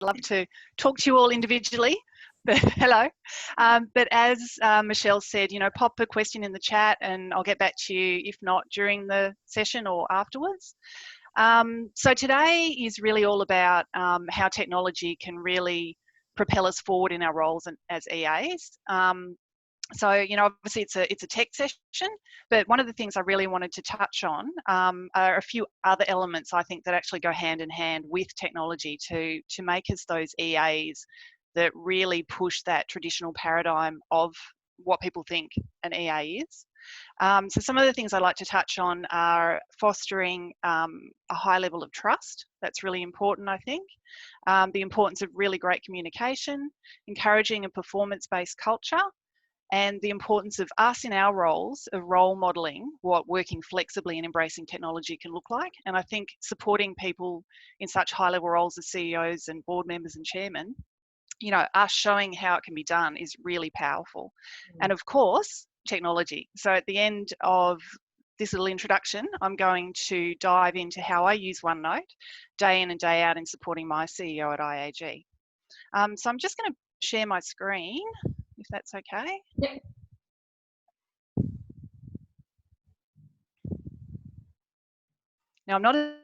love to talk to you all individually, but hello. But as Michelle said, pop a question in the chat and I'll get back to you, if not during the session or afterwards. So today is really all about how technology can really propel us forward in our roles as EAs. So, obviously it's a tech session, but one of the things I really wanted to touch on are a few other elements I think that actually go hand in hand with technology to make us those EAs that really push that traditional paradigm of what people think an EA is. So some of the things I'd like to touch on are fostering a high level of trust. That's really important, I think. The importance of really great communication, encouraging a performance-based culture, and the importance of us in our roles of role modelling what working flexibly and embracing technology can look like. And I think supporting people in such high level roles as CEOs and board members and chairmen, us showing how it can be done is really powerful. And of course, technology. So at the end of this little introduction, I'm going to dive into how I use OneNote day in and day out in supporting my CEO at IAG. So I'm just going to share my screen, if that's okay. Yep. Now, I'm not a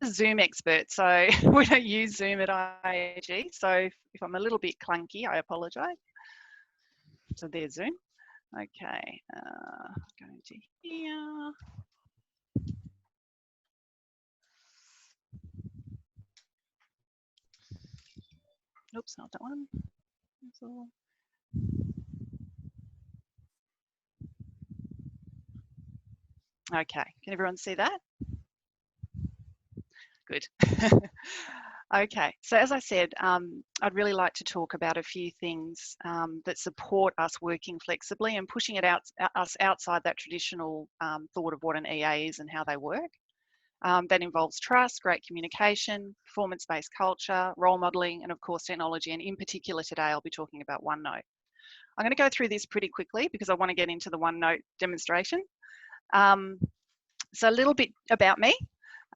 Zoom expert, so we don't use Zoom at IAG. So if I'm a little bit clunky, I apologise. So there's Zoom. Okay, going to here. Oops, not that one. That's all. Okay, can everyone see that? Good. Okay, so as I said, I'd really like to talk about a few things that support us working flexibly and pushing us outside that traditional thought of what an EA is and how they work. That involves trust, great communication, performance-based culture, role modelling, and of course technology. And in particular today, I'll be talking about OneNote. I'm going to go through this pretty quickly because I want to get into the OneNote demonstration. So a little bit about me.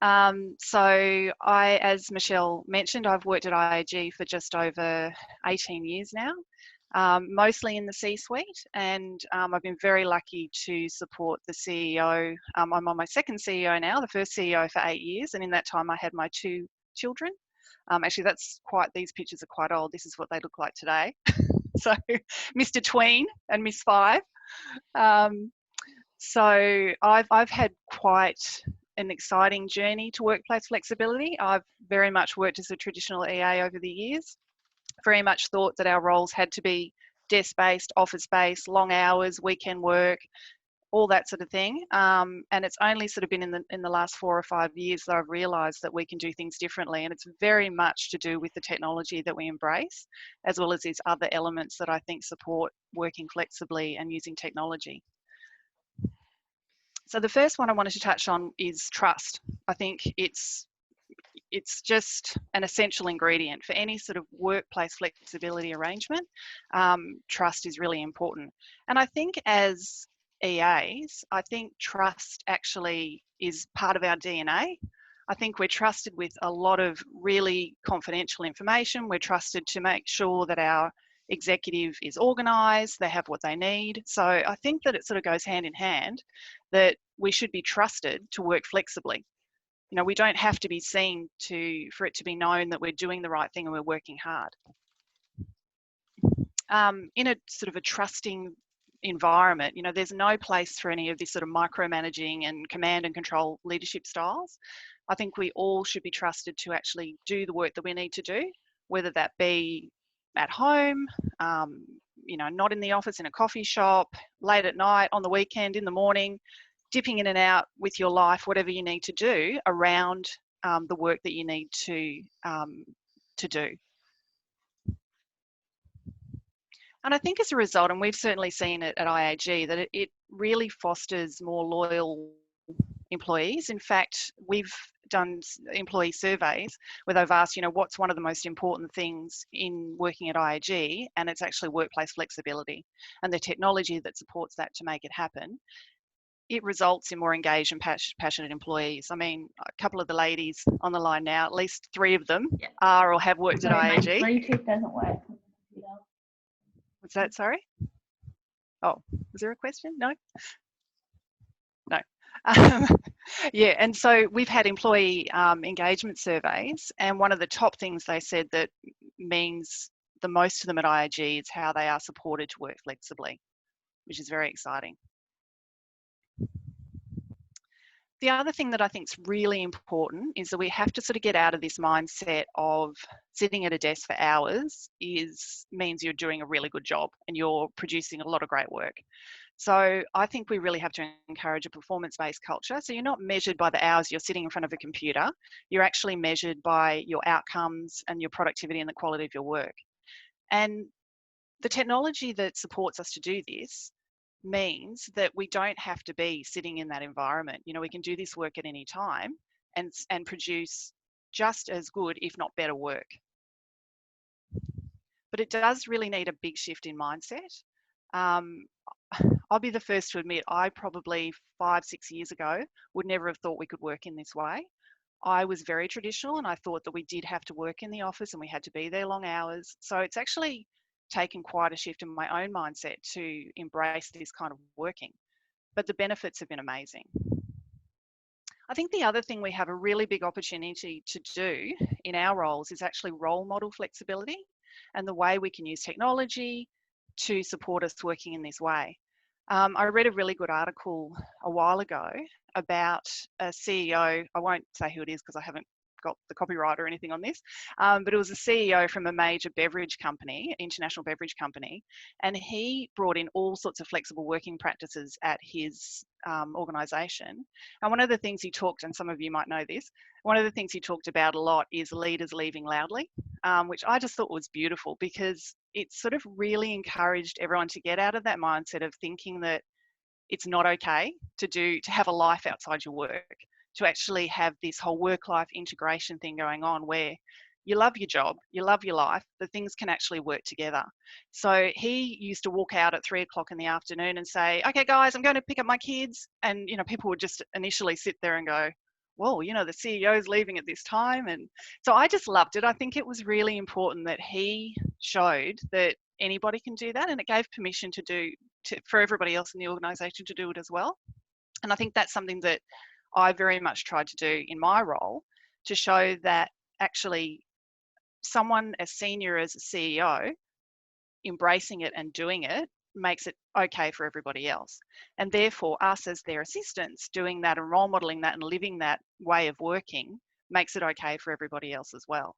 So as Michelle mentioned, I've worked at IAG for just over 18 years now, mostly in the C-suite, and I've been very lucky to support the CEO. I'm on my second CEO now, the first CEO for 8 years, and in that time I had my 2 children. Actually, these pictures are quite old. This is what they look like today. So Mr. Tween and Miss 5. So I've had quite an exciting journey to workplace flexibility. I've very much worked as a traditional EA over the years, very much thought that our roles had to be desk-based, office-based, long hours, weekend work, all that sort of thing. And it's only sort of been in the last 4 or 5 years that I've realised that we can do things differently, and it's very much to do with the technology that we embrace, as well as these other elements that I think support working flexibly and using technology. So the first one I wanted to touch on is trust. I think it's just an essential ingredient for any sort of workplace flexibility arrangement. Trust is really important. And I think as EAs, I think trust actually is part of our DNA. I think we're trusted with a lot of really confidential information. We're trusted to make sure that our executive is organised, they have what they need. So I think that it sort of goes hand in hand that we should be trusted to work flexibly. We don't have to be seen for it to be known that we're doing the right thing and we're working hard. In a sort of a trusting environment, there's no place for any of this sort of micromanaging and command and control leadership styles. I think we all should be trusted to actually do the work that we need to do, whether that be at home, not in the office, in a coffee shop, late at night, on the weekend, in the morning, dipping in and out with your life, whatever you need to do around the work that you need to do. And I think as a result, and we've certainly seen it at IAG, that it really fosters more loyal employees. In fact, we've done employee surveys where they've asked, what's one of the most important things in working at IAG, and it's actually workplace flexibility and the technology that supports that to make it happen. it results in more engaged and passionate employees. I mean, a couple of the ladies on the line now, at least 3 of them are or have worked at IAG. My Bluetooth doesn't work. What's that, sorry? Oh, was there a question? No? No. Yeah, and so we've had employee engagement surveys, and one of the top things they said that means the most to them at IAG is how they are supported to work flexibly, which is very exciting. The other thing that I think is really important is that we have to sort of get out of this mindset of sitting at a desk for hours means you're doing a really good job and you're producing a lot of great work. So I think we really have to encourage a performance-based culture. So you're not measured by the hours you're sitting in front of a computer. You're actually measured by your outcomes and your productivity and the quality of your work. And the technology that supports us to do this means that we don't have to be sitting in that environment. You know, we can do this work at any time and produce just as good, if not better work. But it does really need a big shift in mindset. I'll be the first to admit, I probably 5-6 years ago would never have thought we could work in this way. I was very traditional and I thought that we did have to work in the office and we had to be there long hours. So it's actually taken quite a shift in my own mindset to embrace this kind of working. But the benefits have been amazing. I think the other thing we have a really big opportunity to do in our roles is actually role model flexibility and the way we can use technology to support us working in this way. I read a really good article a while ago about a CEO. I won't say who it is because I haven't got the copyright or anything on this, but it was a CEO from a major beverage company, international beverage company, and he brought in all sorts of flexible working practices at his organisation. And one of the things he talked, and some of you might know this, one of the things he talked about a lot is leaders leaving loudly, which I just thought was beautiful because it sort of really encouraged everyone to get out of that mindset of thinking that it's not okay to have a life outside your work, to actually have this whole work-life integration thing going on where you love your job, you love your life, the things can actually work together. So he used to walk out at 3 o'clock in the afternoon and say, okay guys, I'm going to pick up my kids. And, you know, people would just initially sit there and go, whoa, you know, the CEO's leaving at this time. And so I just loved it. I think it was really important that he showed that anybody can do that, and it gave permission for everybody else in the organisation to do it as well. And I think that's something that I very much tried to do in my role, to show that actually someone as senior as a CEO embracing it and doing it makes it okay for everybody else. And therefore us as their assistants doing that and role modelling that and living that way of working makes it okay for everybody else as well.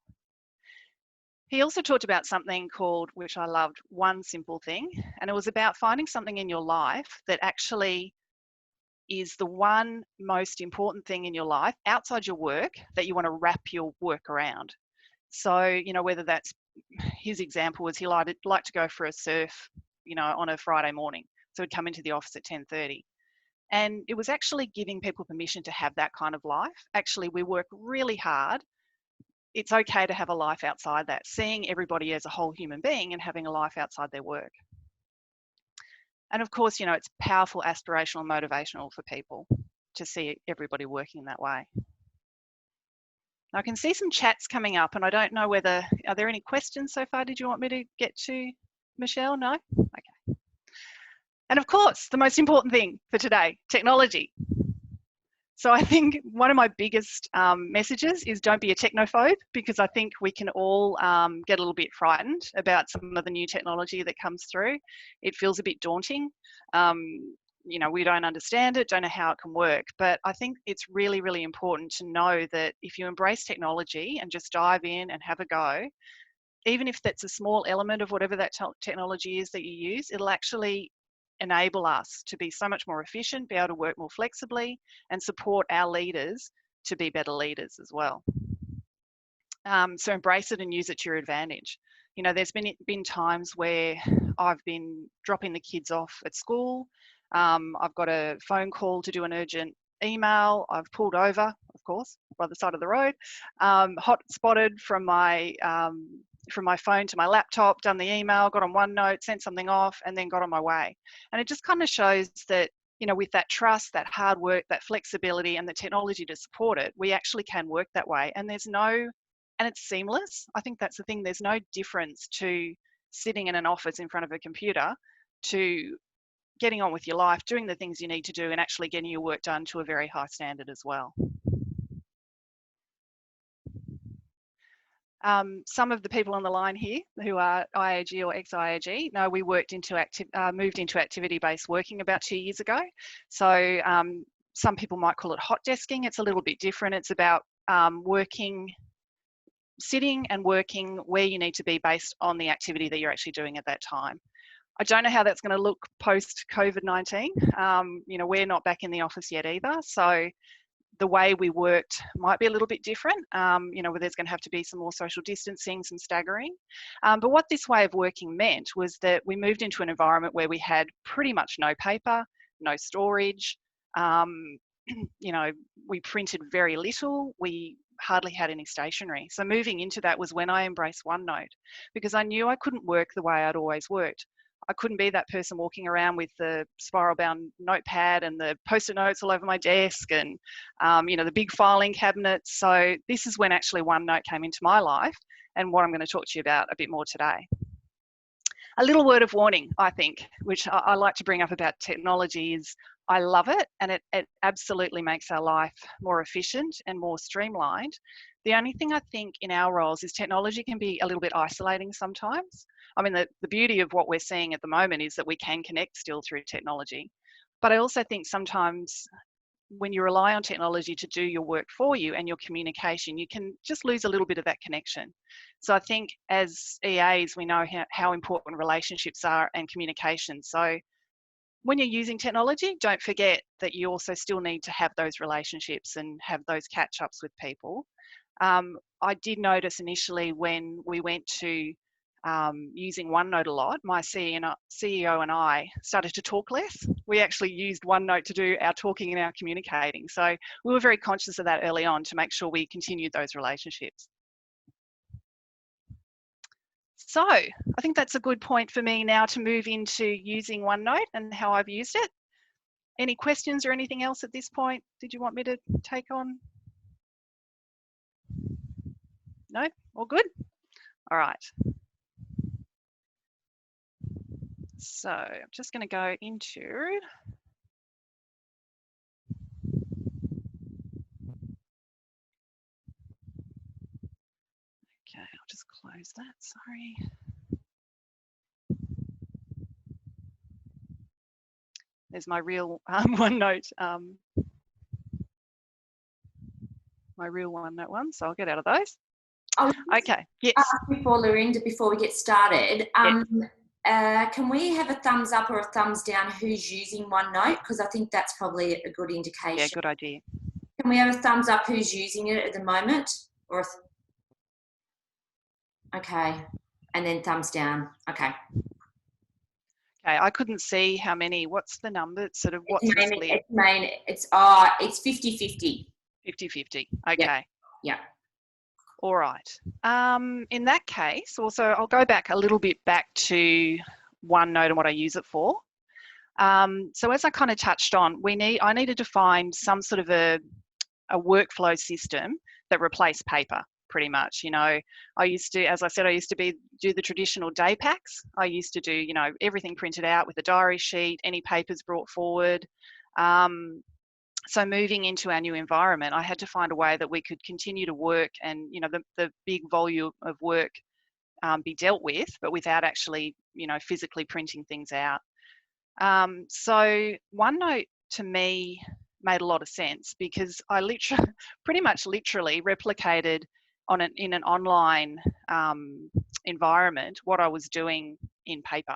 He also talked about something called, which I loved, one simple thing. And it was about finding something in your life that actually is the one most important thing in your life outside your work that you want to wrap your work around. So, you know, whether that's, his example was he liked to go for a surf, you know, on a Friday morning. So he'd come into the office at 10:30. And it was actually giving people permission to have that kind of life. Actually, we work really hard. It's okay to have a life outside that, seeing everybody as a whole human being and having a life outside their work. And of course, you know, it's powerful, aspirational, motivational for people to see everybody working that way. Now I can see some chats coming up and I don't know whether, are there any questions so far? Did you want me to get to Michelle? No? Okay. And of course, the most important thing for today, technology. So I think one of my biggest messages is don't be a technophobe, because I think we can all get a little bit frightened about some of the new technology that comes through. It feels a bit daunting. You know, we don't understand it, don't know how it can work. But I think it's really, really important to know that if you embrace technology and just dive in and have a go, even if that's a small element of whatever that technology is that you use, it'll actually enable us to be so much more efficient, be able to work more flexibly, and support our leaders to be better leaders as well. So embrace it and use it to your advantage. You know, there's been times where I've been dropping the kids off at school. I've got a phone call to do an urgent email. I've pulled over, of course, by the side of the road, hot spotted from my phone to my laptop, done the email, got on OneNote, sent something off, and then got on my way. And it just kind of shows that with that trust, that hard work, that flexibility, and the technology to support it, we actually can work that way. And it's seamless. I think that's the thing. There's no difference to sitting in an office in front of a computer to getting on with your life, doing the things you need to do, and actually getting your work done to a very high standard as well. Some of the people on the line here who are IAG or ex-IAG know we moved into activity-based working about 2 years ago. So some people might call it hot desking. It's a little bit different. It's about sitting and working where you need to be based on the activity that you're actually doing at that time. I don't know how that's going to look post COVID-19. We're not back in the office yet either. So the way we worked might be a little bit different, where there's going to have to be some more social distancing, some staggering. But what this way of working meant was that we moved into an environment where we had pretty much no paper, no storage. We printed very little. We hardly had any stationery. So moving into that was when I embraced OneNote, because I knew I couldn't work the way I'd always worked. I couldn't be that person walking around with the spiral bound notepad and the post-it notes all over my desk and, the big filing cabinets. So this is when actually OneNote came into my life, and what I'm going to talk to you about a bit more today. A little word of warning, I think, which I like to bring up about technology is I love it, and it absolutely makes our life more efficient and more streamlined. The only thing I think in our roles is technology can be a little bit isolating sometimes. I mean, the beauty of what we're seeing at the moment is that we can connect still through technology. But I also think sometimes when you rely on technology to do your work for you and your communication, you can just lose a little bit of that connection. So I think as EAs, we know how important relationships are and communication. So when you're using technology, don't forget that you also still need to have those relationships and have those catch-ups with people. I did notice initially when we went to using OneNote a lot, my CEO and I started to talk less. We actually used OneNote to do our talking and our communicating. So we were very conscious of that early on to make sure we continued those relationships. So I think that's a good point for me now to move into using OneNote and how I've used it. Any questions or anything else at this point? Did you want me to take on? No? All good? All right. So I'm just going to go into, okay, I'll just close that, sorry. There's my real OneNote, my real OneNote one, so I'll get out of those. Okay, yes. Before Lorinda, before we get started, yes. Can we have a thumbs up or a thumbs down who's using OneNote? Because I think that's probably a good indication. Yeah, good idea. Can we have a thumbs up who's using it at the moment? Or okay, and then thumbs down. Okay. Okay, I couldn't see how many. What's the number? It's sort of what's the split? It's 50-50. 50-50. Okay. Yeah. All right. In that case, also I'll go back a little bit back to OneNote and what I use it for. So as I kind of touched on, I needed to find some sort of a workflow system that replaced paper, pretty much. I used to, as I said, do the traditional Daypacks. I used to do, everything printed out with a diary sheet, any papers brought forward. So moving into our new environment, I had to find a way that we could continue to work and, the big volume of work be dealt with, but without actually, physically printing things out. So OneNote to me made a lot of sense because I pretty much literally replicated in an online environment what I was doing in paper.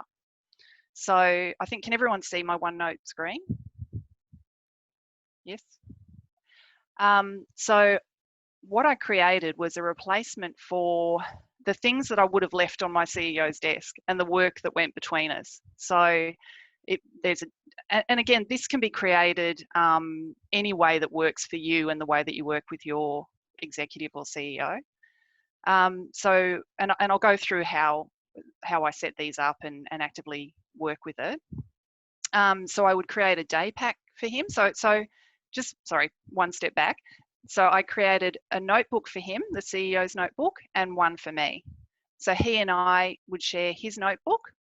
So I think, can everyone see my OneNote screen? Yes. So what I created was a replacement for the things that I would have left on my CEO's desk and the work that went between us. So and again, this can be created any way that works for you and the way that you work with your executive or CEO. So, and I'll go through how I set these up and actively work with it. So I would create a Daypack for him. So just, sorry, one step back. So I created a notebook for him, the CEO's notebook, and one for me. So he and I would share his notebook,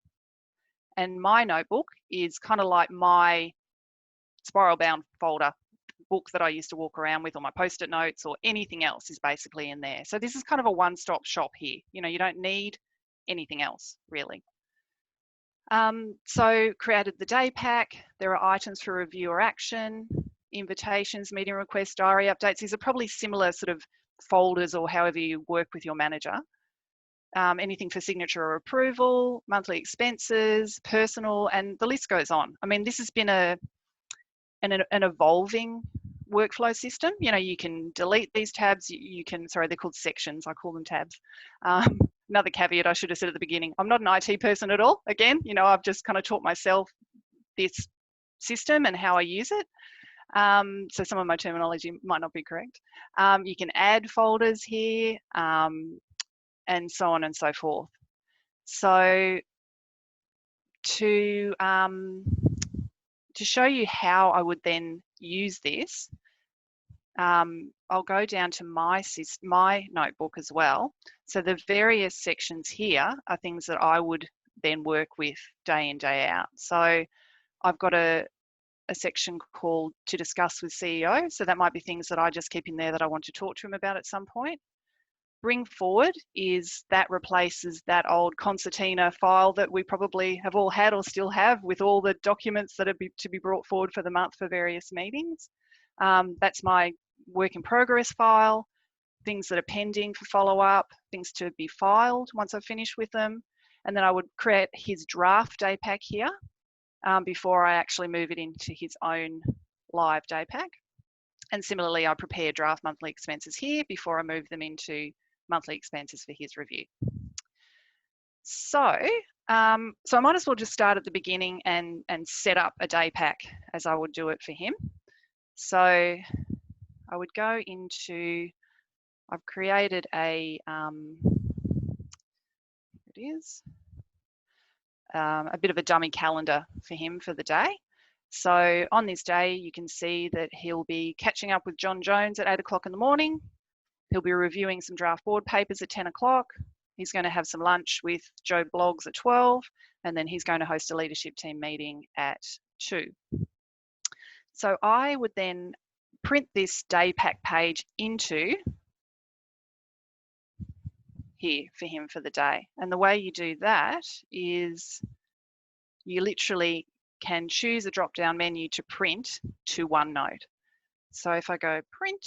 and my notebook is kind of like my spiral bound folder book that I used to walk around with, or my post-it notes, or anything else is basically in there. So this is kind of a one-stop shop here. You know, you don't need anything else really. So created the Daypack. There are items for review or action, invitations, meeting requests, diary updates. These are probably similar sort of folders or however you work with your manager. Anything for signature or approval, monthly expenses, personal, and the list goes on. I mean, this has been an evolving workflow system. You know, you can delete these tabs. You can, sorry, they're called sections. I call them tabs. Another caveat I should have said at the beginning, I'm not an IT person at all. Again, you know, I've just kind of taught myself this system and how I use it. So some of my terminology might not be correct. You can add folders here, and so on and so forth. So to show you how I would then use this, I'll go down to my notebook as well. So the various sections here are things that I would then work with day in, day out. So I've got a section called to discuss with CEO. So that might be things that I just keep in there that I want to talk to him about at some point. Bring forward is that replaces that old concertina file that we probably have all had or still have with all the documents that are to be brought forward for the month for various meetings. That's my work in progress file, things that are pending for follow-up, things to be filed once I've finished with them. And then I would create his draft Daypack here before I actually move it into his own live Daypack. And similarly, I prepare draft monthly expenses here before I move them into monthly expenses for his review. So I might as well just start at the beginning and set up a Daypack as I would do it for him. So I would go into, I've created a, it is, a bit of a dummy calendar for him for the day. So on this day, you can see that he'll be catching up with John Jones at 8 o'clock in the morning. He'll be reviewing some draft board papers at 10 o'clock. He's going to have some lunch with Joe Bloggs at 12, and then he's going to host a leadership team meeting at 2. So I would then print this Daypack page into here for him for the day. And the way you do that is you literally can choose a drop-down menu to print to OneNote. So if I go print,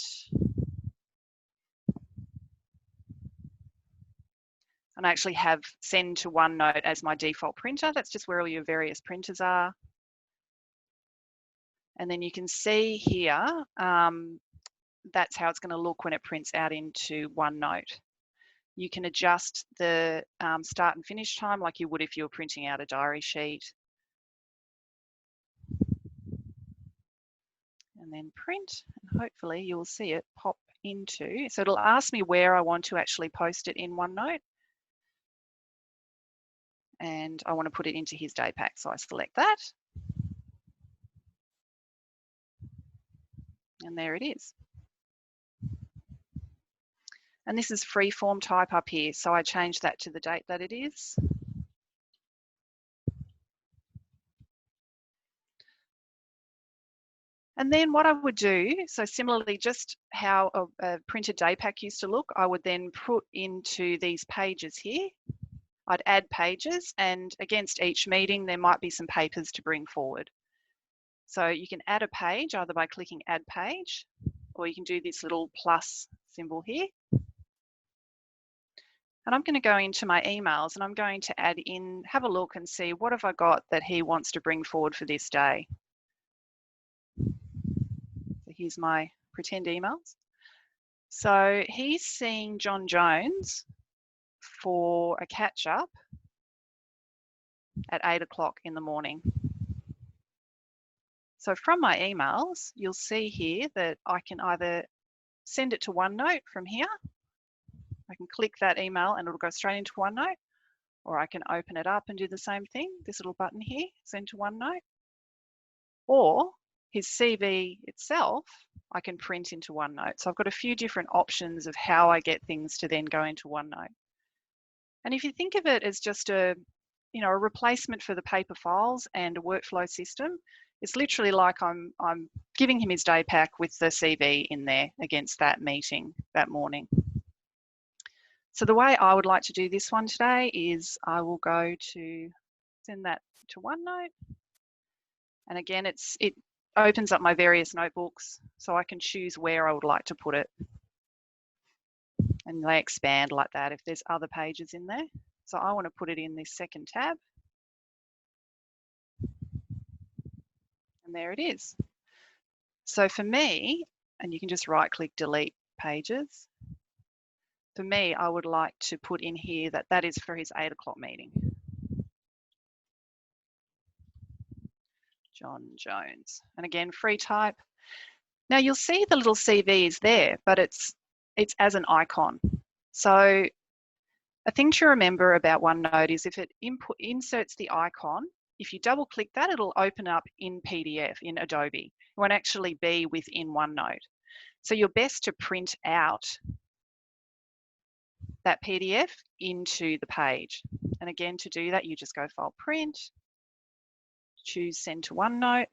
and I actually have send to OneNote as my default printer. That's just where all your various printers are. And then you can see here, that's how it's going to look when it prints out into OneNote. You can adjust the start and finish time like you would if you were printing out a diary sheet. And then print, and hopefully you'll see it pop into, so it'll ask me where I want to actually post it in OneNote. And I want to put it into his Daypack, so I select that. And there it is. And this is freeform type up here, so I change that to the date that it is. And then what I would do, so similarly, just how a printed Daypack used to look, I would then put into these pages here. I'd add pages, and against each meeting, there might be some papers to bring forward. So you can add a page either by clicking add page, or you can do this little plus symbol here. And I'm going to go into my emails and I'm going to add in, have a look and see what have I got that he wants to bring forward for this day. So here's my pretend emails. So he's seeing John Jones for a catch up at 8 o'clock in the morning. So from my emails, you'll see here that I can either send it to OneNote from here. I can click that email and it'll go straight into OneNote, or I can open it up and do the same thing, this little button here, send to OneNote. or his CV itself, I can print into OneNote. So I've got a few different options of how I get things to then go into OneNote. And if you think of it as just a replacement for the paper files and a workflow system, it's literally like I'm giving him his Daypack with the CV in there against that meeting that morning. So the way I would like to do this one today is I will go to send that to OneNote. And again, it opens up my various notebooks, so I can choose where I would like to put it. And they expand like that if there's other pages in there. So I want to put it in this second tab. And there it is. So for me, and you can just right click delete pages. For me, I would like to put in here that is for his 8 o'clock meeting. John Jones. And again, free type. Now you'll see the little CV is there, but it's as an icon. So a thing to remember about OneNote is if it inserts the icon, if you double click that, it'll open up in PDF in Adobe. It won't actually be within OneNote. So you're best to print out that PDF into the page. And again, to do that, you just go File, Print, choose Send to OneNote.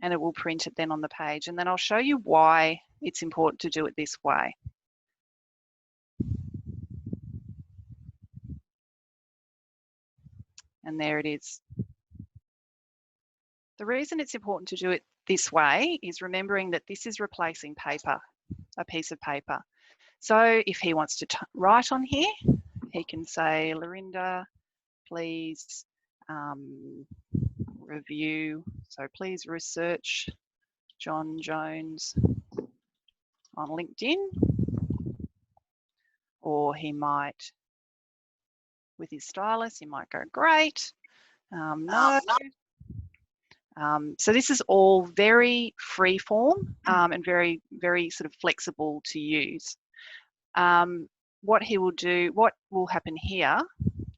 And it will print it then on the page. And then I'll show you why it's important to do it this way. And there it is. The reason it's important to do it this way is remembering that this is replacing paper, a piece of paper. So if he wants to write on here, he can say, Lorinda, please review. So please research John Jones on LinkedIn. Or he might, with his stylus, he might go, great, no. So this is all very free form and very, very sort of flexible to use. What he will do, what will happen here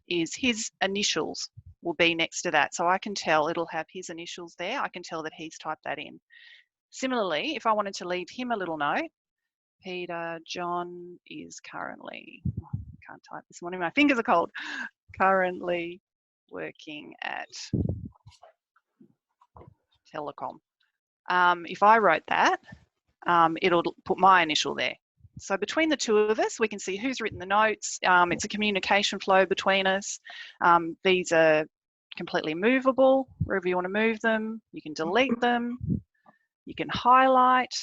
is his initials will be next to that. So I can tell it'll have his initials there. I can tell that he's typed that in. Similarly, if I wanted to leave him a little note, Peter John is currently, can't type this morning, my fingers are cold, currently working at Telecom. If I wrote that, it'll put my initial there. So between the two of us, we can see who's written the notes. It's a communication flow between us. These are completely movable, wherever you want to move them. You can delete them. You can highlight.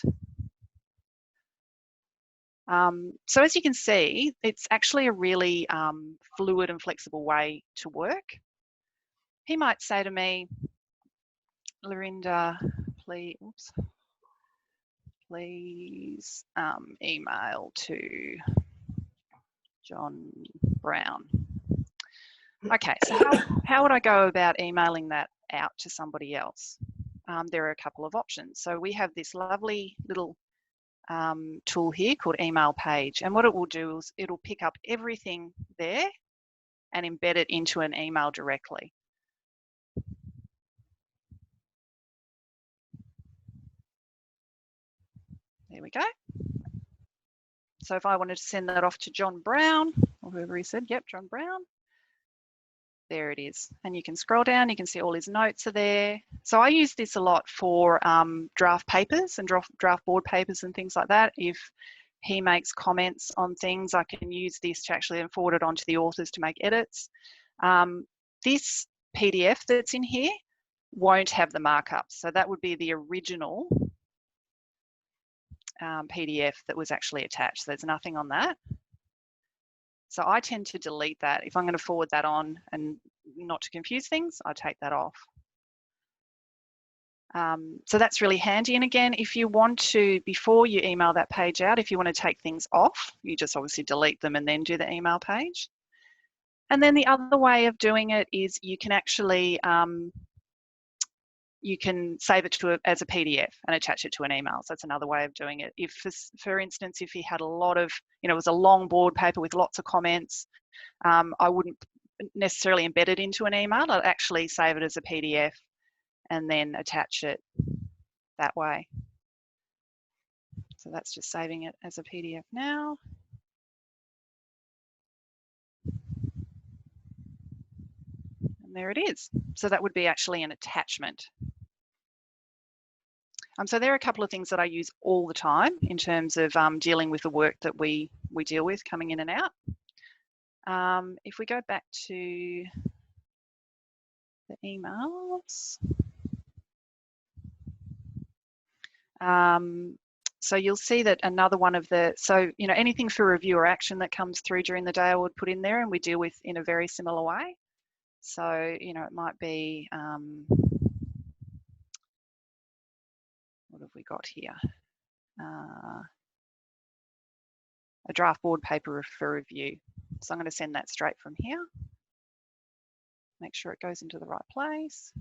So as you can see, it's actually a really fluid and flexible way to work. He might say to me, Lorinda, please email to John Brown. Okay, so how would I go about emailing that out to somebody else? There are a couple of options. So we have this lovely little tool here called Email Page, and what it will do is it'll pick up everything there and embed it into an email directly. There we go. So if I wanted to send that off to John Brown, or whoever he said, yep, John Brown, there it is. And you can scroll down, you can see all his notes are there. So I use this a lot for draft papers and draft board papers and things like that. If he makes comments on things, I can use this to actually forward it on to the authors to make edits. This PDF that's in here won't have the markups. So that would be the original PDF that was actually attached. So there's nothing on that. So I tend to delete that. If I'm going to forward that on and not to confuse things, I take that off. So that's really handy. And again, if you want to, before you email that page out, if you want to take things off, you just obviously delete them and then do the email page. And then the other way of doing it is you can actually you can save it as a PDF and attach it to an email. So that's another way of doing it. If, for instance, if he had a lot of, it was a long board paper with lots of comments, I wouldn't necessarily embed it into an email. I'll actually save it as a PDF and then attach it that way. So that's just saving it as a PDF now. And there it is. So that would be actually an attachment. So there are a couple of things that I use all the time in terms of dealing with the work that we deal with coming in and out. If we go back to the emails, so you'll see that another one of the, so, you know, anything for review or action that comes through during the day, I would put in there, and we deal with in a very similar way. So, you know, it might be, what have we got here? A draft board paper for review. So I'm going to send that straight from here. Make sure it goes into the right place.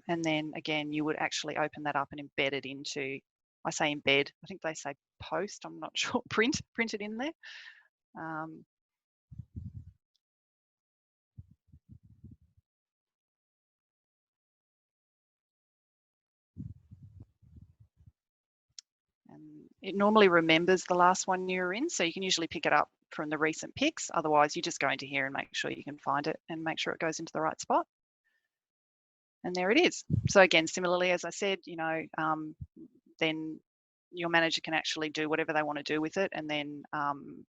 And then again, you would actually open that up and embed it into, I say embed, I think they say post, I'm not sure, print it in there. And it normally remembers the last one you were in, so you can usually pick it up from the recent picks. Otherwise, you just go into here and make sure you can find it and make sure it goes into the right spot. And there it is. So again, similarly, as I said, you know, then your manager can actually do whatever they want to do with it. And then,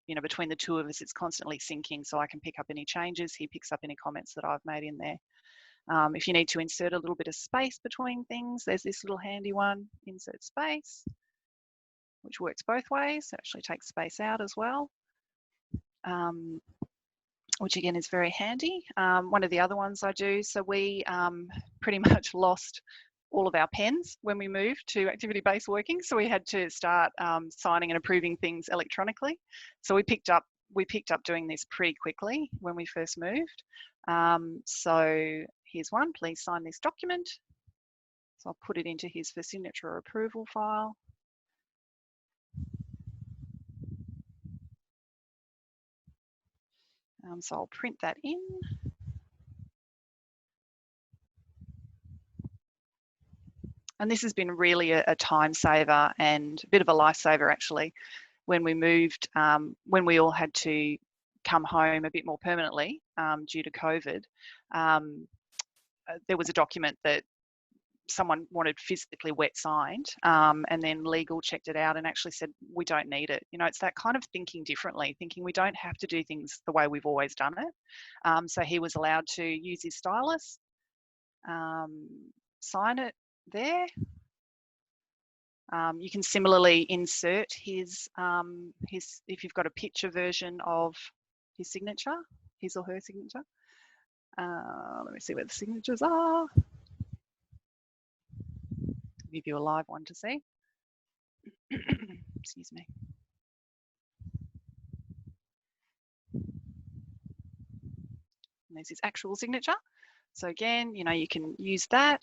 you know, between the two of us, it's constantly syncing. So I can pick up any changes. He picks up any comments that I've made in there. If you need to insert a little bit of space between things, there's this little handy one, insert space, which works both ways. It actually takes space out as well. Which again is very handy. One of the other ones I do, so we pretty much lost all of our pens when we moved to activity-based working, so we had to start signing and approving things electronically. So we picked up doing this pretty quickly when we first moved. So here's one, please sign this document. So I'll put it into his for signature or approval file. So I'll print that in. And this has been really a time saver and a bit of a lifesaver actually. When we moved, when we all had to come home a bit more permanently due to COVID, there was a document that someone wanted physically wet signed, and then legal checked it out and actually said, we don't need it. You know, it's that kind of thinking differently, thinking we don't have to do things the way we've always done it. So he was allowed to use his stylus, sign it there. You can similarly insert his, if you've got a picture version of his signature, his or her signature. Let me see where the signatures are. Give you a live one to see. Excuse me. And there's his actual signature. So again, you know, you can use that.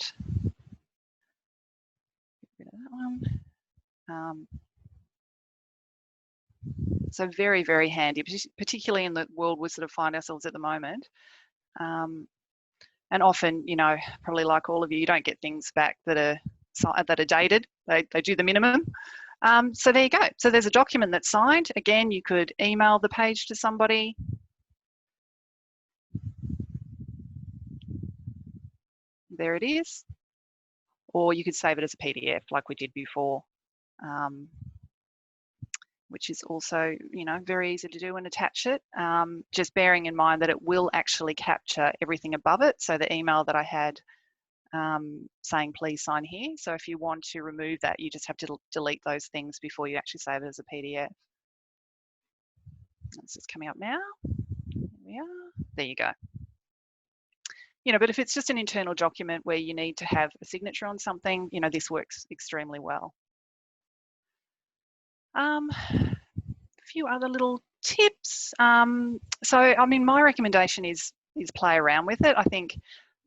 Get rid of that one. So very, very handy, particularly in the world we sort of find ourselves at the moment. And often, you know, probably like all of you, you don't get things back that are dated. They do the minimum. So there you go. So there's a document that's signed. Again, you could email the page to somebody. There it is. Or you could save it as a PDF like we did before, which is also, you know, very easy to do and attach it. Just bearing in mind that it will actually capture everything above it. So the email that I had saying please sign here. So if you want to remove that, you just have to delete those things before you actually save it as a PDF. It's just coming up now. There we are. There you go. You know, but if it's just an internal document where you need to have a signature on something, you know, this works extremely well. A few other little tips. So, I mean, my recommendation is play around with it. I think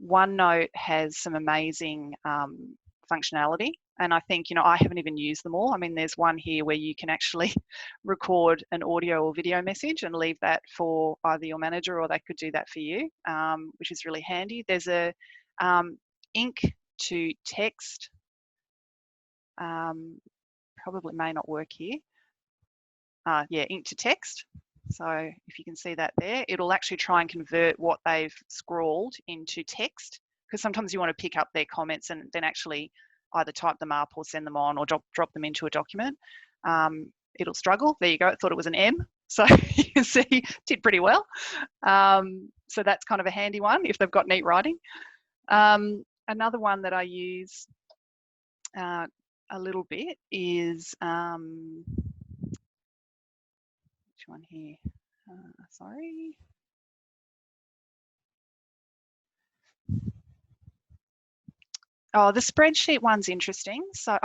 OneNote has some amazing functionality And I think, you know, I haven't even used them all. I mean, there's one here where you can actually record an audio or video message and leave that for either your manager or they could do that for you, which is really handy. There's a ink to text, probably may not work here. Yeah, ink to text. So if you can see that there, it'll actually try and convert what they've scrawled into text, because sometimes you want to pick up their comments and then actually either type them up or send them on or drop them into a document. It'll struggle. There you go. It thought it was an M. So you can see did pretty well. So that's kind of a handy one if they've got neat writing. Another one that I use a little bit is, which one here? Sorry. Oh, the spreadsheet one's interesting. So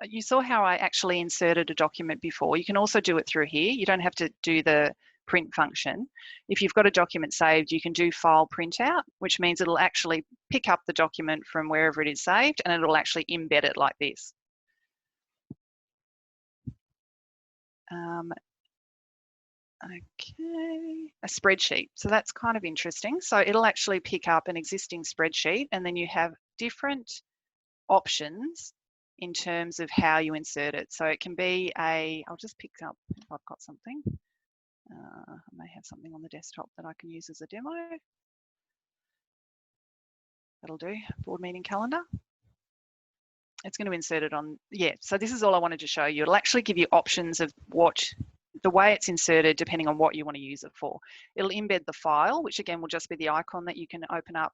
you saw how I actually inserted a document before. You can also do it through here. You don't have to do the print function. If you've got a document saved, you can do file printout, which means it'll actually pick up the document from wherever it is saved and it'll actually embed it like this. Okay, a spreadsheet. So that's kind of interesting. So it'll actually pick up an existing spreadsheet and then you have different options in terms of how you insert it. So it can be I'll just pick up if I've got something. I may have something on the desktop that I can use as a demo. That'll do, board meeting calendar. It's going to insert it on, yeah, so this is all I wanted to show you. It'll actually give you options of the way it's inserted depending on what you want to use it for. It'll embed the file, which again will just be the icon that you can open up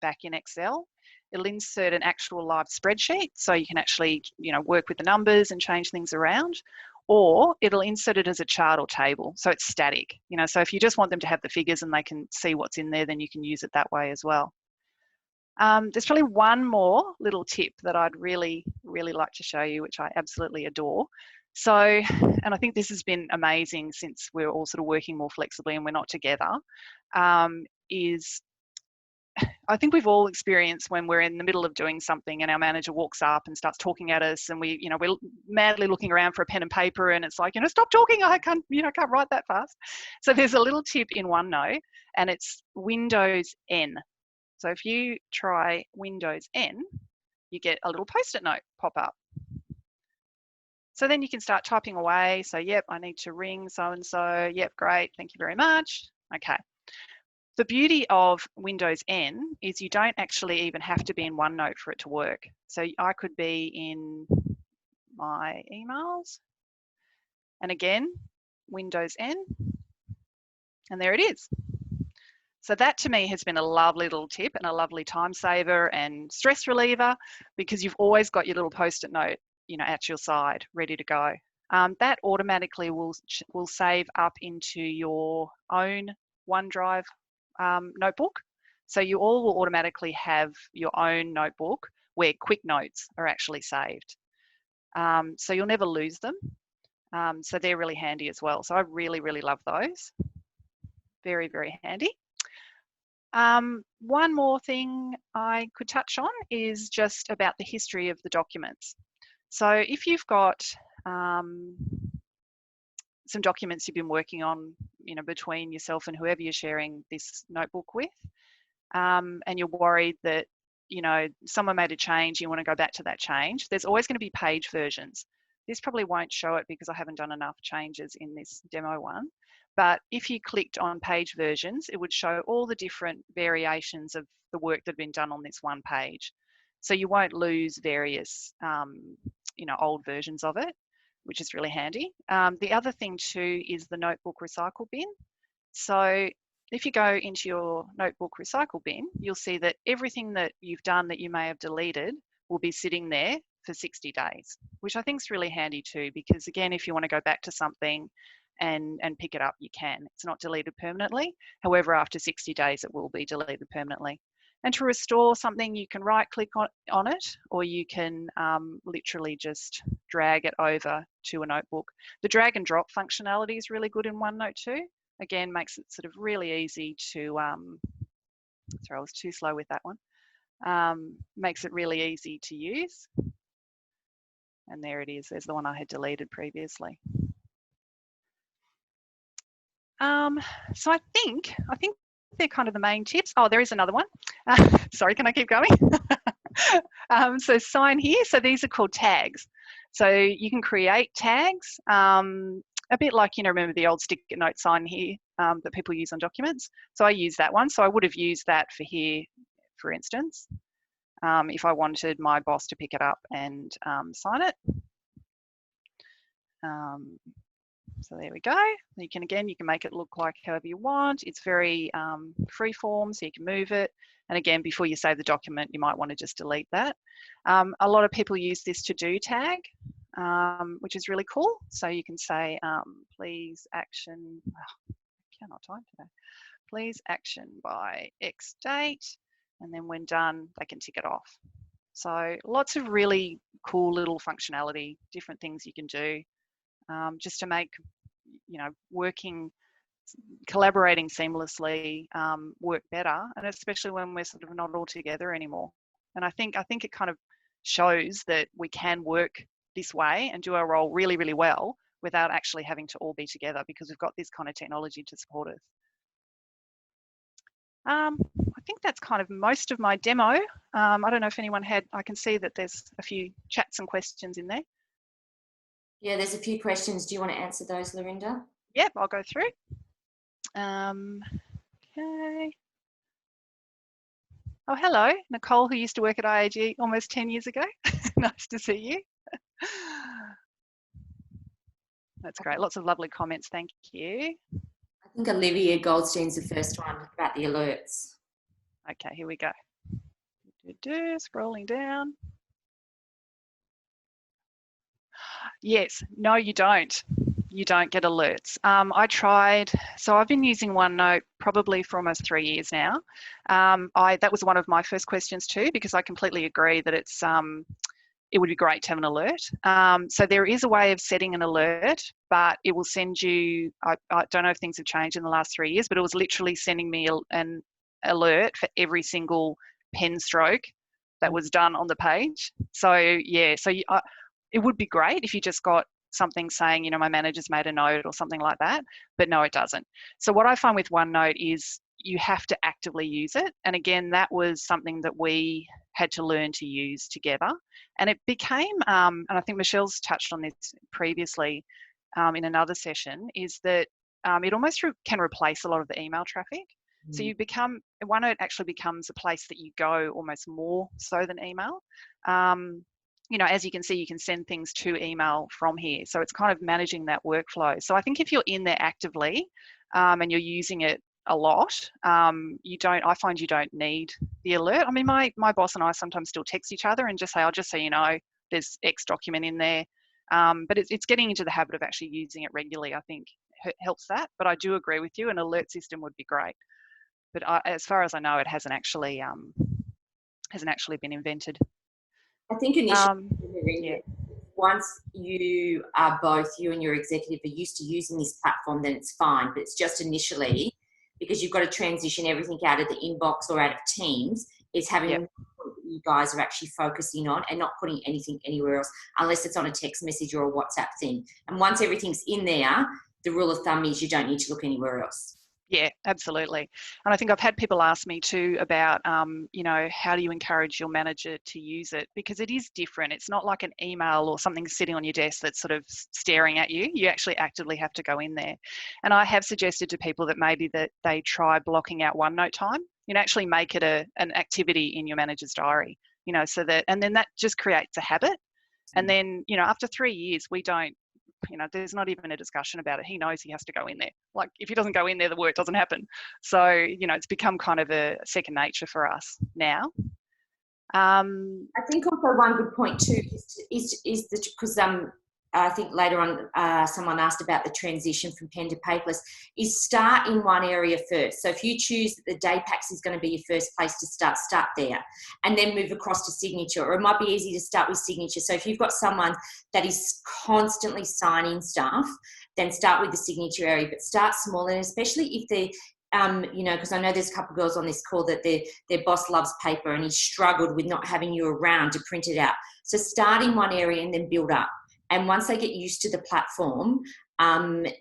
back in Excel. It'll insert an actual live spreadsheet, so you can actually, you know, work with the numbers and change things around, or it'll insert it as a chart or table, so it's static. You know, so if you just want them to have the figures and they can see what's in there, then you can use it that way as well. There's probably one more little tip that I'd really, really like to show you, which I absolutely adore. So, and I think this has been amazing since we're all sort of working more flexibly and we're not together, is I think we've all experienced when we're in the middle of doing something and our manager walks up and starts talking at us and we're madly looking around for a pen and paper and it's like, stop talking, I can't write that fast. So there's a little tip in OneNote and it's Windows N. So if you try Windows N, you get a little post-it note pop up. So then you can start typing away. So, yep, I need to ring so-and-so. Yep, great, thank you very much. Okay. The beauty of Windows N is you don't actually even have to be in OneNote for it to work. So I could be in my emails. And again, Windows N. And there it is. So that to me has been a lovely little tip and a lovely time saver and stress reliever because you've always got your little post-it note, at your side, ready to go. That automatically will save up into your own OneDrive notebook. So you all will automatically have your own notebook where quick notes are actually saved. So you'll never lose them. So they're really handy as well. So I really, really love those. Very, very handy. One more thing I could touch on is just about the history of the documents. So if you've got some documents you've been working on, between yourself and whoever you're sharing this notebook with, and you're worried that, someone made a change, you want to go back to that change, there's always going to be page versions. This probably won't show it because I haven't done enough changes in this demo one. But if you clicked on page versions, it would show all the different variations of the work that had been done on this one page. So you won't lose various, old versions of it, which is really handy. The other thing too is the notebook recycle bin. So if you go into your notebook recycle bin, you'll see that everything that you've done that you may have deleted will be sitting there for 60 days, which I think is really handy too, because again, if you want to go back to something and pick it up, you can. It's not deleted permanently. However, after 60 days, it will be deleted permanently. And to restore something, you can right click on it, or you can literally just drag it over to a notebook. The drag and drop functionality is really good in OneNote too. Again, makes it sort of really easy to, sorry, I was too slow with that one. Makes it really easy to use. And there it is. There's the one I had deleted previously. So I think they're kind of the main tips. Oh, there is another one. Sorry, can I keep going? So sign here. So these are called tags. So you can create tags, a bit like, remember the old stick note sign here that people use on documents. So I use that one. So I would have used that for here, for instance, if I wanted my boss to pick it up and sign it. So there we go. You can make it look like however you want. It's very free form, so you can move it. And again, before you save the document, you might want to just delete that. A lot of people use this to-do tag, which is really cool. So you can say, please action, I cannot type today. Please action by X date. And then when done, they can tick it off. So lots of really cool little functionality, different things you can do. Just to make, collaborating seamlessly work better, and especially when we're sort of not all together anymore. And I think it kind of shows that we can work this way and do our role really, really well without actually having to all be together, because we've got this kind of technology to support us. I think that's kind of most of my demo. I don't know if anyone I can see that there's a few chats and questions in there. Yeah, there's a few questions. Do you want to answer those, Lorinda? Yep, I'll go through. Okay. Oh, hello, Nicole, who used to work at IAG almost 10 years ago. Nice to see you. That's great. Lots of lovely comments. Thank you. I think Olivia Goldstein's the first one about the alerts. Okay, here we go. Scrolling down. Yes, no, you don't. You don't get alerts. I tried, so I've been using OneNote probably for almost 3 years now. That was one of my first questions too, because I completely agree that it would be great to have an alert. So there is a way of setting an alert, but it will send you, I don't know if things have changed in the last 3 years, but it was literally sending me an alert for every single pen stroke that was done on the page. So yeah, it would be great if you just got something saying, my manager's made a note or something like that, but no, it doesn't. So what I find with OneNote is you have to actively use it. And again, that was something that we had to learn to use together. And it became, and I think Michelle's touched on this previously in another session, is that it almost can replace a lot of the email traffic. So OneNote actually becomes a place that you go almost more so than email. As you can see, you can send things to email from here. So it's kind of managing that workflow. So I think if you're in there actively and you're using it a lot, I find you don't need the alert. I mean, my boss and I sometimes still text each other and just say, just so you know, there's X document in there. But it's getting into the habit of actually using it regularly, I think helps that. But I do agree with you, an alert system would be great. But as far as I know, it hasn't actually been invented. I think initially, once you and your executive are used to using this platform, then it's fine. But it's just initially, because you've got to transition everything out of the inbox or out of Teams, is having what you guys are actually focusing on and not putting anything anywhere else, unless it's on a text message or a WhatsApp thing. And once everything's in there, the rule of thumb is you don't need to look anywhere else. Yeah, absolutely. And I think I've had people ask me too about, how do you encourage your manager to use it? Because it is different. It's not like an email or something sitting on your desk that's sort of staring at you. You actually actively have to go in there. And I have suggested to people that maybe that they try blocking out OneNote time. Actually make it an activity in your manager's diary, so that, and then that just creates a habit. And then, after 3 years, we don't, there's not even a discussion about it. He knows he has to go in there. Like, if he doesn't go in there, the work doesn't happen. So, it's become kind of a second nature for us now. I think also one good point too is because I think later on someone asked about the transition from pen to paperless, is start in one area first. So if you choose that the Daypack is going to be your first place to start there, and then move across to signature. Or it might be easy to start with signature. So if you've got someone that is constantly signing stuff, then start with the signature area, but start small. And especially if you know, because I know there's a couple of girls on this call that their boss loves paper and he struggled with not having you around to print it out. So start in one area and then build up. And once they get used to the platform,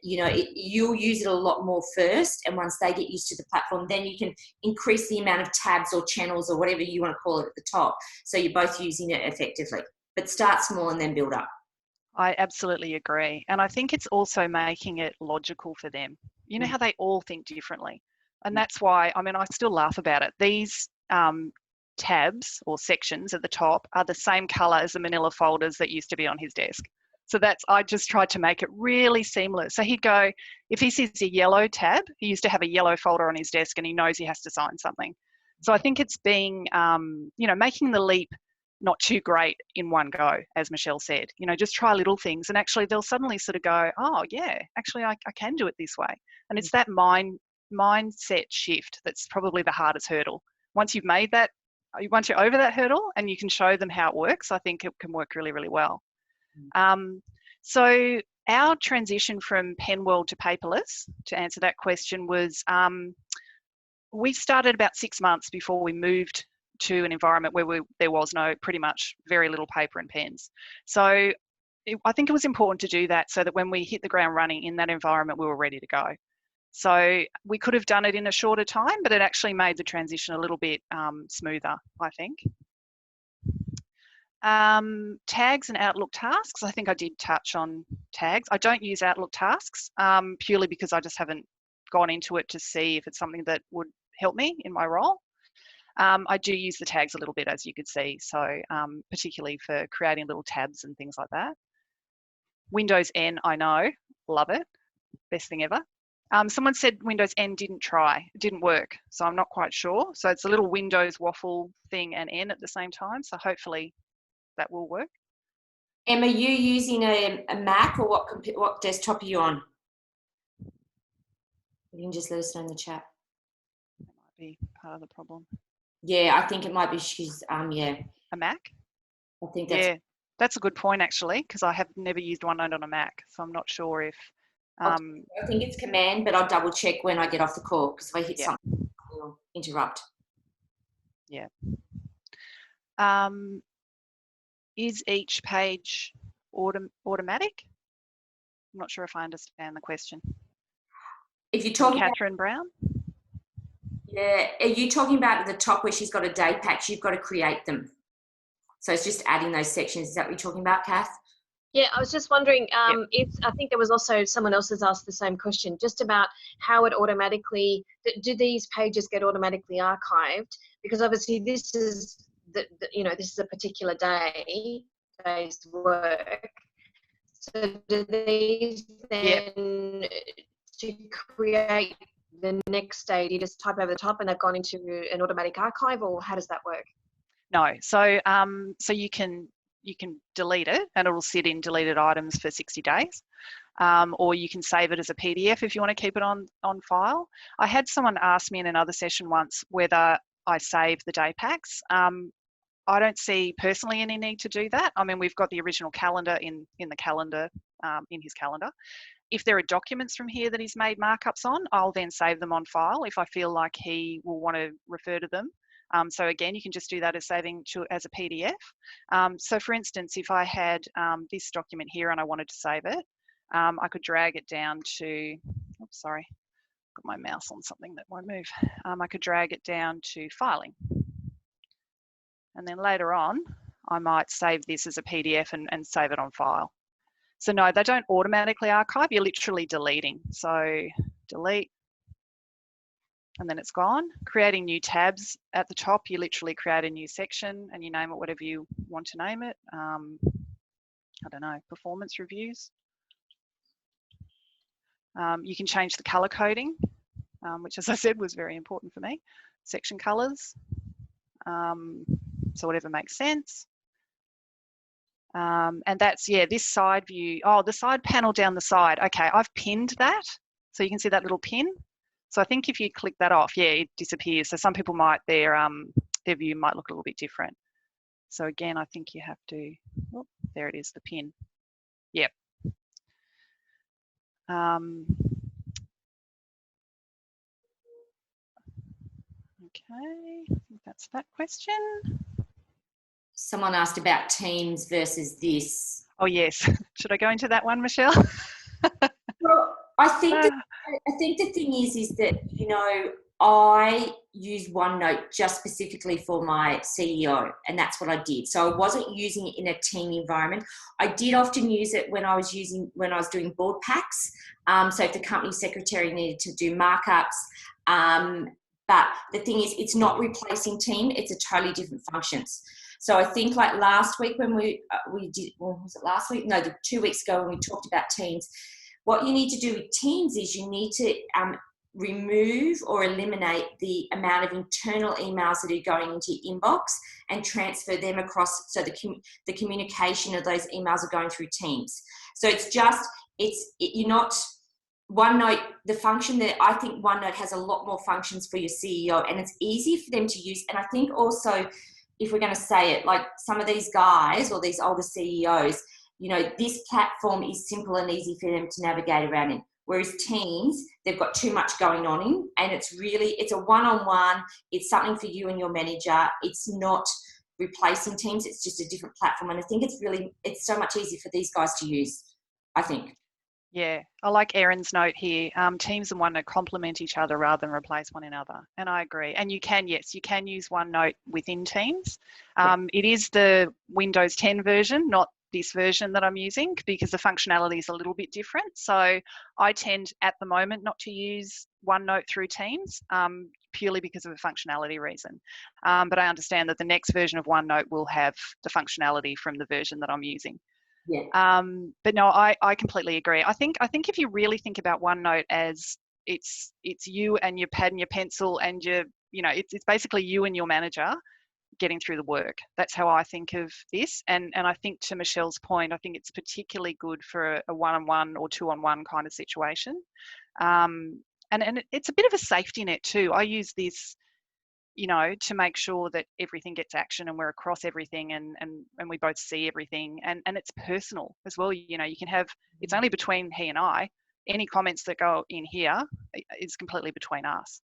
you know, you'll use it a lot more first. And once they get used to the platform, then you can increase the amount of tabs or channels or whatever you want to call it at the top. So you're both using it effectively. But start small and then build up. I absolutely agree. And I think it's also making it logical for them. You know how they all think differently. And that's why, I mean, I still laugh about it. These tabs or sections at the top are the same color as the manila folders that used to be on his desk. So I just tried to make it really seamless. So he'd go, if he sees a yellow tab, he used to have a yellow folder on his desk and he knows he has to sign something. So I think it's being, you know, making the leap not too great in one go, as Michelle said. You know, just try little things and actually they'll suddenly sort of go, oh yeah, actually I can do it this way. And it's that mindset shift that's probably the hardest hurdle. Once you've made that, once you're over that hurdle and you can show them how it works, I think it can work really, really well. So our transition from Pen World to paperless, to answer that question, was we started about 6 months before we moved to an environment where there was pretty much very little paper and pens. So I think it was important to do that so that when we hit the ground running in that environment, we were ready to go. So we could have done it in a shorter time, but it actually made the transition a little bit smoother, I think. Tags and Outlook tasks. I think I did touch on tags. I don't use Outlook tasks purely because I just haven't gone into it to see if it's something that would help me in my role. I do use the tags a little bit, as you could see, so particularly for creating little tabs and things like that. Windows N, I know, love it, best thing ever. Someone said Windows N didn't work, so I'm not quite sure. So it's a little Windows waffle thing and N at the same time, so hopefully that will work. Em, are you using a Mac or what desktop are you on? You can just let us know in the chat. That might be part of the problem. Yeah, I think it might be she's yeah. A Mac? I think that's... Yeah, that's a good point actually, because I have never used OneNote on a Mac, so I'm not sure if... I think it's Command, but I'll double check when I get off the call, because if I hit something, it'll interrupt. Yeah. Is each page automatic? I'm not sure if I understand the question. If you're talking Catherine Brown? Yeah, are you talking about at the top where she's got a Daypack? You've got to create them. So it's just adding those sections. Is that what you're talking about, Kath? Yeah, I was just wondering if, I think there was also someone else has asked the same question, just about how it automatically, do these pages get automatically archived? Because obviously this is, you know, this is a particular day's work. So do these then, to create the next day, you just type over the top and they've gone into an automatic archive, or how does that work? No, so so you can delete it and it will sit in deleted items for 60 days. Or you can save it as a PDF if you want to keep it on file. I had someone ask me in another session once whether I save the Daypacks. I don't see personally any need to do that. I mean, we've got the original calendar in the calendar, in his calendar. If there are documents from here that he's made markups on, I'll then save them on file if I feel like he will want to refer to them. So again, you can just do that as saving as a PDF. So for instance, if I had this document here and I wanted to save it, I could drag it down to, oops, sorry, got my mouse on something that won't move. I could drag it down to filing. And then later on, I might save this as a PDF and save it on file. So no, they don't automatically archive, you're literally deleting. So delete, and then it's gone. Creating new tabs at the top, you literally create a new section and you name it whatever you want to name it. I don't know, performance reviews. You can change the color coding, which as I said was very important for me. Section colors, so whatever makes sense. And that's, yeah, this side view. Oh, the side panel down the side. Okay, I've pinned that. So you can see that little pin. So I think if you click that off, yeah, it disappears. So some people might, their view might look a little bit different. So again, I think you have to, oh, there it is, the pin. Yep. Okay, I think that's that question. Someone asked about Teams versus this. Oh yes, should I go into that one, Michelle? Well, I think the thing is that, you know, I use OneNote just specifically for my CEO, and that's what I did. So I wasn't using it in a team environment. I did often use it when I was doing board packs. So if the company secretary needed to do markups, but the thing is, it's not replacing Team. It's a totally different functions. So I think like last week when we did, well, was it last week? No, 2 weeks ago when we talked about Teams. What you need to do with Teams is you need to remove or eliminate the amount of internal emails that are going into your inbox and transfer them across, so the communication of those emails are going through Teams. So you're not OneNote, the function that I think OneNote has a lot more functions for your CEO, and it's easy for them to use. And I think also, if we're going to say it, like some of these guys or these older CEOs, you know, this platform is simple and easy for them to navigate around in. Whereas Teams, they've got too much going on in, and it's a one-on-one. It's something for you and your manager. It's not replacing Teams. It's just a different platform. And I think it's so much easier for these guys to use, I think. Yeah, I like Erin's note here. Teams and OneNote complement each other rather than replace one another. And I agree. And you can use OneNote within Teams. It is the Windows 10 version, not this version that I'm using, because the functionality is a little bit different. So I tend at the moment not to use OneNote through Teams, purely because of a functionality reason. But I understand that the next version of OneNote will have the functionality from the version that I'm using. Yeah. But no, I completely agree. I think if you really think about OneNote as it's you and your pad and your pencil and it's basically you and your manager getting through the work. That's how I think of this. And I think, to Michelle's point, I think it's particularly good for a one-on-one or two-on-one kind of situation. And it's a bit of a safety net too. I use this, to make sure that everything gets action and we're across everything and we both see everything, and it's personal as well. You can have, it's only between he and I. Any comments that go in here is completely between us.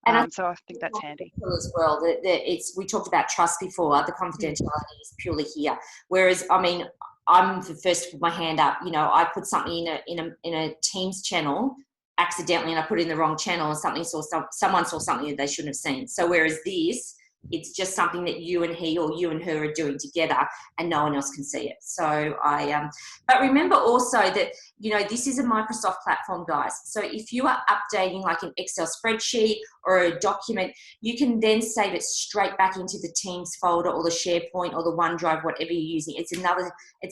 And so I think that's handy as well. We talked about trust before. The confidentiality is purely here. Whereas, I mean, I'm the first to put my hand up. I put something in a Teams channel accidentally, and I put it in the wrong channel, and someone saw something that they shouldn't have seen. So whereas this, it's just something that you and he or you and her are doing together, and no one else can see it. So but remember also that, this is a Microsoft platform, guys. So if you are updating like an Excel spreadsheet or a document, you can then save it straight back into the Teams folder or the SharePoint or the OneDrive, whatever you're using. It's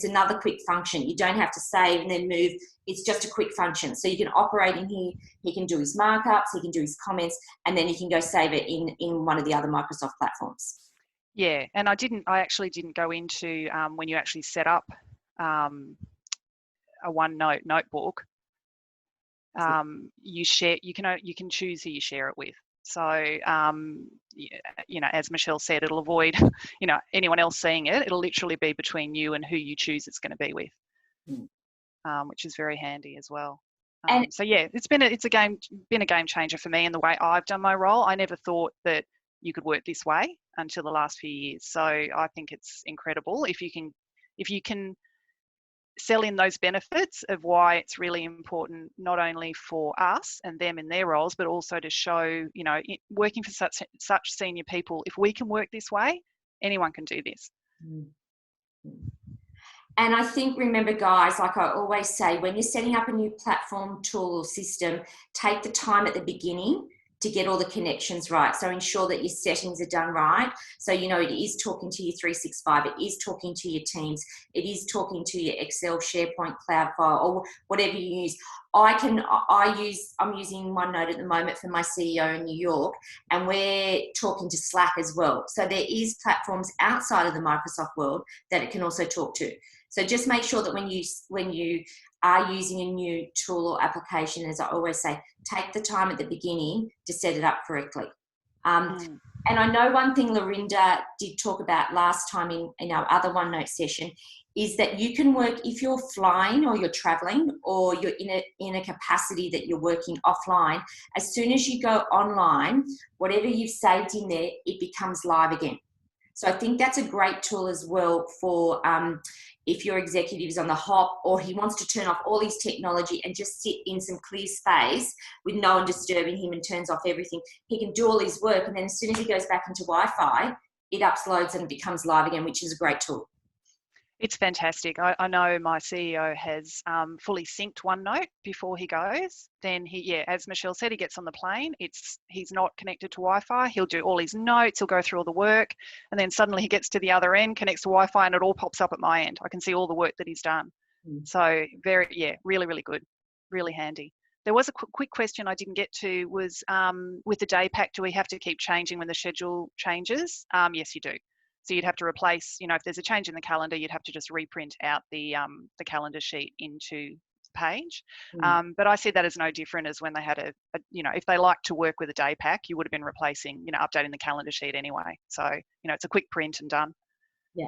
another quick function. You don't have to save and then move. It's just a quick function. So you can operate in here. He can do his markups, he can do his comments, and then he can go save it in one of the other Microsoft platforms. Yeah, and I actually didn't go into when you actually set up a OneNote notebook. You can choose who you share it with. So as Michelle said, it'll avoid anyone else seeing it. It'll literally be between you and who you choose it's going to be with. Which is very handy as well. So yeah, it's been a game changer for me in the way I've done my role. I never thought that you could work this way until the last few years. So I think it's incredible if you can sell in those benefits of why it's really important, not only for us and them in their roles, but also to show, working for such senior people, if we can work this way, anyone can do this. And I think, remember guys, like I always say, when you're setting up a new platform, tool or system, take the time at the beginning to get all the connections right. So ensure that your settings are done right. So, it is talking to your 365, it is talking to your Teams, it is talking to your Excel, SharePoint, Cloud File, or whatever you use. I'm using OneNote at the moment for my CEO in New York, and we're talking to Slack as well. So there is platforms outside of the Microsoft world that it can also talk to. So just make sure that when you are using a new tool or application, as I always say, take the time at the beginning to set it up correctly. And I know one thing Lorinda did talk about last time in our other OneNote session is that you can work if you're flying or you're traveling or you're in a capacity that you're working offline. As soon as you go online, whatever you've saved in there, it becomes live again. So I think that's a great tool as well for if your executive is on the hop or he wants to turn off all his technology and just sit in some clear space with no one disturbing him and turns off everything. He can do all his work, and then as soon as he goes back into Wi-Fi, it uploads and becomes live again, which is a great tool. It's fantastic. I know my CEO has fully synced OneNote before he goes. Then as Michelle said, he gets on the plane. He's not connected to Wi-Fi. He'll do all his notes. He'll go through all the work, and then suddenly he gets to the other end, connects to Wi-Fi, and it all pops up at my end. I can see all the work that he's done. So really, really good, really handy. There was a quick question I didn't get to was with the Daypack, do we have to keep changing when the schedule changes? Yes, you do. So you'd have to replace, if there's a change in the calendar, you'd have to just reprint out the calendar sheet into the page. But I see that as no different as when they had if they like to work with a Daypack, you would have been replacing, updating the calendar sheet anyway. So, it's a quick print and done. Yeah.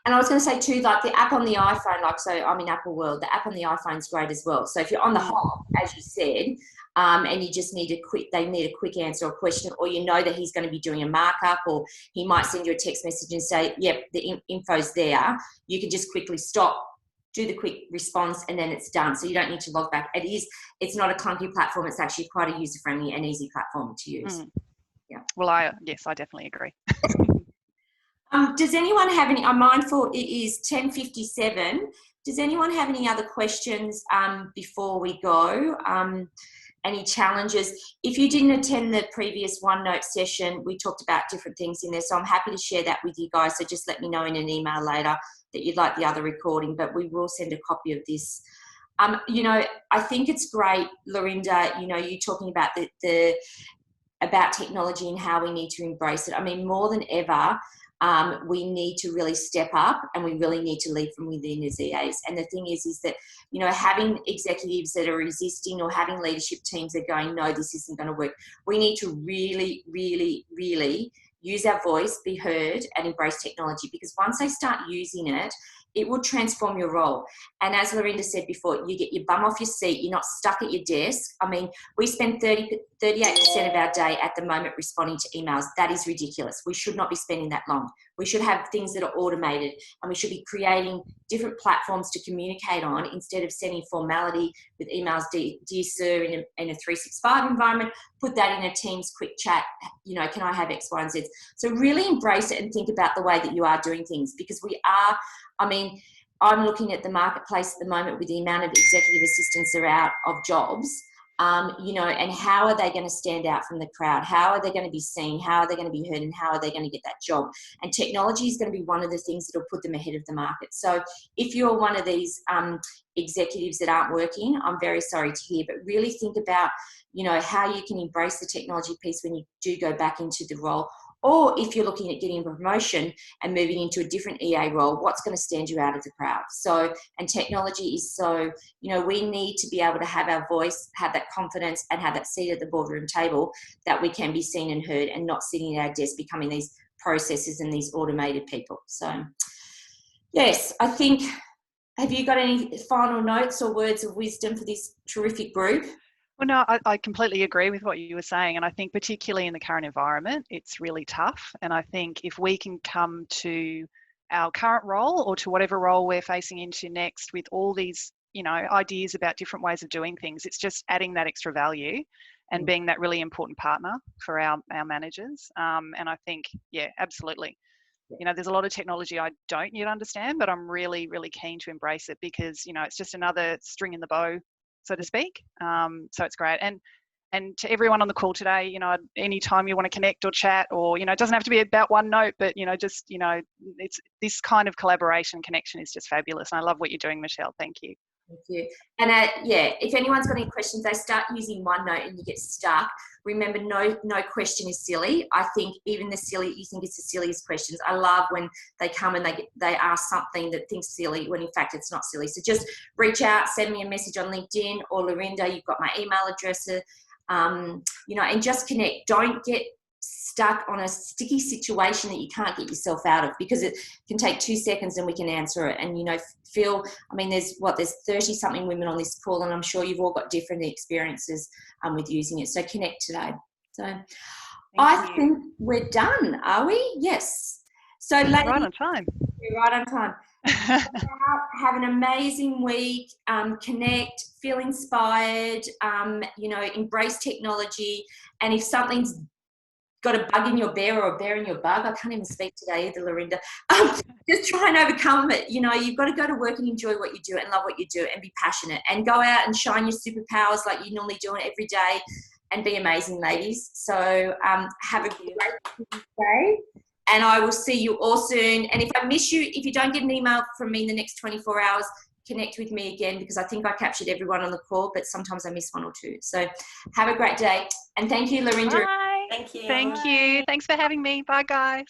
And I was going to say too, like the app on the iPhone, so I'm in Apple World, the app on the iPhone is great as well. So if you're on the hop, as you said, and you just need they need a quick answer or question, or that he's going to be doing a markup, or he might send you a text message and say, yep, the info's there. You can just quickly stop, do the quick response, and then it's done. So you don't need to log back. It's not a clunky platform. It's actually quite a user-friendly and easy platform to use. Yeah. Well, yes, I definitely agree. Does anyone have any, I'm mindful it is 10:57. Does anyone have any other questions before we go? Any challenges? If you didn't attend the previous OneNote session, we talked about different things in there. So I'm happy to share that with you guys. So just let me know in an email later that you'd like the other recording, but we will send a copy of this. I think it's great, Lorinda, you talking about about technology and how we need to embrace it. I mean, more than ever, we need to really step up, and we really need to lead from within as EAs. And the thing is that, having executives that are resisting or having leadership teams that are going, no, this isn't going to work. We need to really, really, really use our voice, be heard, and embrace technology, because once they start using it, it will transform your role. And as Lorinda said before, you get your bum off your seat. You're not stuck at your desk. I mean, we spend 38% of our day at the moment responding to emails. That is ridiculous. We should not be spending that long. We should have things that are automated, and we should be creating different platforms to communicate on instead of sending formality with emails, dear sir, in a 365 environment. Put that in a Teams quick chat, can I have X, Y, and Z? So really embrace it and think about the way that you are doing things, because I'm looking at the marketplace at the moment with the amount of executive assistants that are out of jobs, and how are they going to stand out from the crowd? How are they going to be seen? How are they going to be heard? And how are they going to get that job? And technology is going to be one of the things that will put them ahead of the market. So if you're one of these executives that aren't working, I'm very sorry to hear, but really think about, how you can embrace the technology piece when you do go back into the role. Or if you're looking at getting a promotion and moving into a different EA role, what's going to stand you out of the crowd? So, and technology is so, we need to be able to have our voice, have that confidence, and have that seat at the boardroom table that we can be seen and heard, and not sitting at our desk becoming these processes and these automated people. So, yes, I think, have you got any final notes or words of wisdom for this terrific group? Well, no, I completely agree with what you were saying. And I think particularly in the current environment, it's really tough. And I think if we can come to our current role or to whatever role we're facing into next with all these, ideas about different ways of doing things, it's just adding that extra value and being that really important partner for our managers. And I think, yeah, absolutely. There's a lot of technology I don't yet understand, but I'm really, really keen to embrace it because, it's just another string in the bow, so to speak. So it's great. And to everyone on the call today, anytime you want to connect or chat, or, it doesn't have to be about OneNote, but, it's this kind of collaboration connection is just fabulous. And I love what you're doing, Michelle. Thank you. Thank you. And if anyone's got any questions, they start using OneNote and you get stuck. Remember, no question is silly. I think even you think it's the silliest questions. I love when they come and they ask something that thinks silly when in fact it's not silly. So just reach out, send me a message on LinkedIn or Lorinda. You've got my email address, and just connect. Don't get stuck on a sticky situation that you can't get yourself out of, because it can take 2 seconds and we can answer it. And, you know, I mean, there's 30 something women on this call, and I'm sure you've all got different experiences with using it. So connect today. So I think we're done, are we? Yes. So ladies, right on time. We're right on time. Have an amazing week. Connect, feel inspired, you know, embrace technology. And if something's got a bug in your bear or a bear in your bug, I can't even speak today either, Lorinda, just try and overcome it. You know, you've got to go to work and enjoy what you do and love what you do and be passionate, and go out and shine your superpowers like you normally do it every day, and be amazing, ladies. So have a great day, and I will see you all soon. And if I miss you, if you don't get an email from me in the next 24 hours, connect with me again, because I think I captured everyone on the call, but sometimes I miss one or two. So have a great day. And thank you, Lorinda. Bye. Thank you. Thank you. Thanks for having me. Bye, guys.